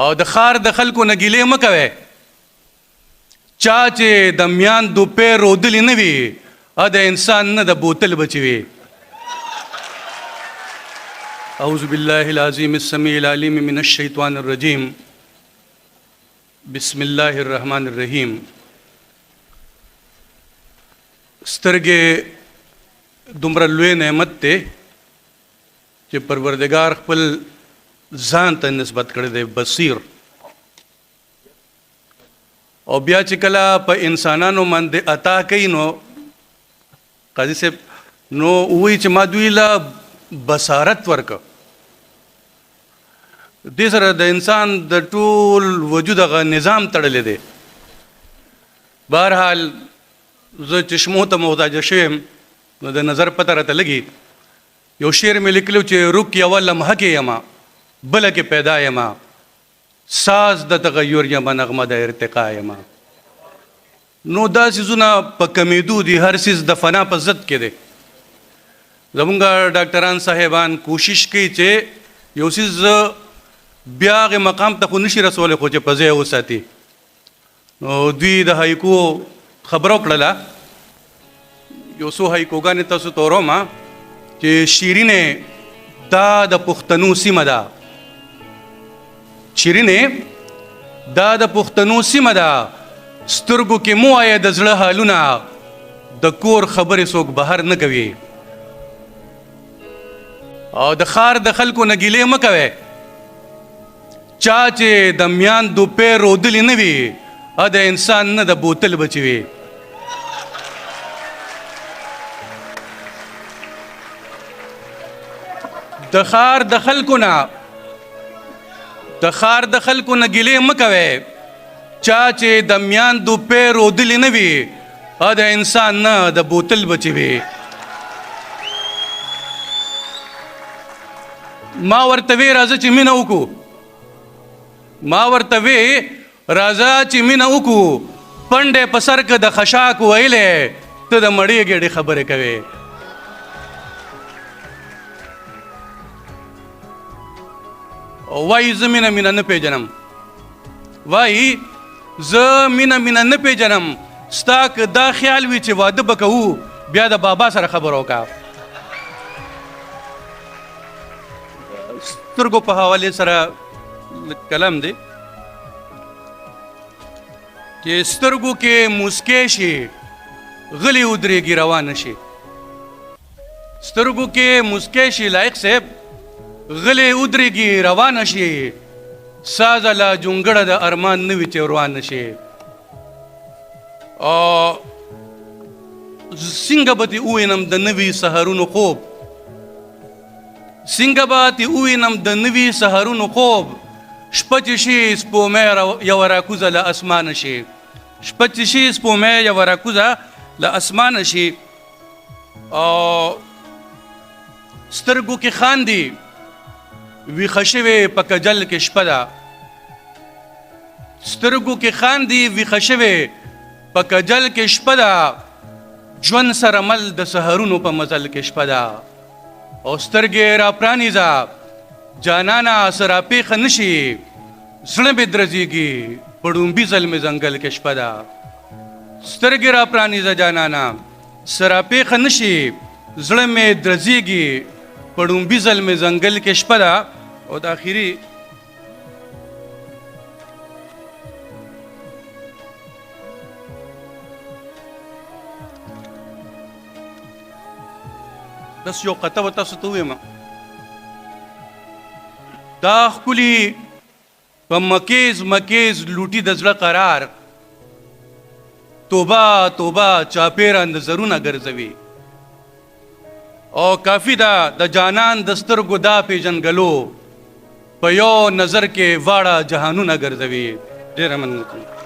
او د ښار د خلکو نه ګیلې مه کوئ. چا چې د میاندو پیر رودلي نه وي د انسان نه د بوتل بچي وي. اعوذ بالله العظیم السمیع العلیم من الشیطان الرجیم. بسم الله الرحمن الرحیم. سترګې دومره لوی نعمت دی چې پروردګار خپل ځان ته نسبت کړی دی بصیر. او بیا چې کله په انسانانو باندې عطا کوي نو قاضي صاحب نو وایي چې ما دوی له بصارت ورکړه. دې سره د انسان د ټول وجود هغه نظام تړلی دی. بهرحال زه چشمو ته محتاجه شوی یم نو د نظر پته راته لګي. یو شعر مې لیکلی چې رک یوه لمحه کې یمه بله کې پیدا یمه ساز د تغیر یمه نغمه د ارتقا یمه. نو دا څیزونه په کمیدو دي. هر څیز د فنا په ضد کې دی. زمونږ ډاکټران صاحبان کوشش کوي چې یو څیز بیا هغې مقام ته خو نشي رسولی خو چې په ځای وساتي. نو دوی د هایکو خبره وکړله. یو څو هایکوګانې تاسو ته وروم چې شیرینې دا د پښتنو سیمه ده. شیرینې دا د پښتنو سیمه ده. سترګو کې مو وایه د زړه حالونه د کور خبرې څوک بهر نه کوي. او د ښار د خلکو نه ګیلې مه کوئ. چا چې د میاندو پیر رودلي نه وي د انسان نه د بوتل بچي وي. د ښار د خلکو نه ګیلې مه کوئ. چا چې د میاندو پیر رودلي نه وي د انسان نه د بوتل بچي وي. ما ورته وی راځه چې مینه وکړو. پنډې په سر که د خشاک ویلې ته د مړې ګېډې خبرې کوې. وایي زه مینه نه پیژنم. نه پیژنم. ستا که دا خیال وي چې واده به کوو بیا د بابا سره خبره وکړه. سترګو په حوالې سره کلام دی چې سترګو کې مسکې شي غلی ودرېږي روانه شي. سترګو کې مسکې شي لایق صاحب غلی ودرېږي روانه شي. سازه لا جونګړه د ارمان نه وي چې روانه شي. څنګه به دې ووینم د نوي سهارونو خوب. څنګه به دې ووینم د نوي سهارونو خوب. شپه چې شي سپومۍ یوه راکوزه له اسمانه شي. شپه چې شي سپومۍ یوه راکوزه له اسمانه شي. سترګو کې خاندي ویښه شوې په کجل کې شپه ده. سترګو کې خاندي ویښه شوې په کجل کې شپه ده. ژوند سره مل د سهارونو په مزل کې شپه ده. او سترګې را پرانیزه جانانا څه راپېښه نه شي. زړه مې درزېږي په ړومبي ځل مې ځنګل کې شپه ده. سترګې را پرانیزه جانانا څه راپېښه نه شي. زړه مې درزېږي په ړومبي ځل مې ځنګل کې شپه ده. او د آخري داس یو قطعه به تاسو ته ووایم. دا ښکلي په مکیز لوټي د زړه قرار. توبه توبه چاپېره نظرونه ګرځوي. او کافي ده د جانان د سترګو دا پیژنګلو په یو نظر کې واړه جهانونه ګرځوي. ډېره مننه کوم.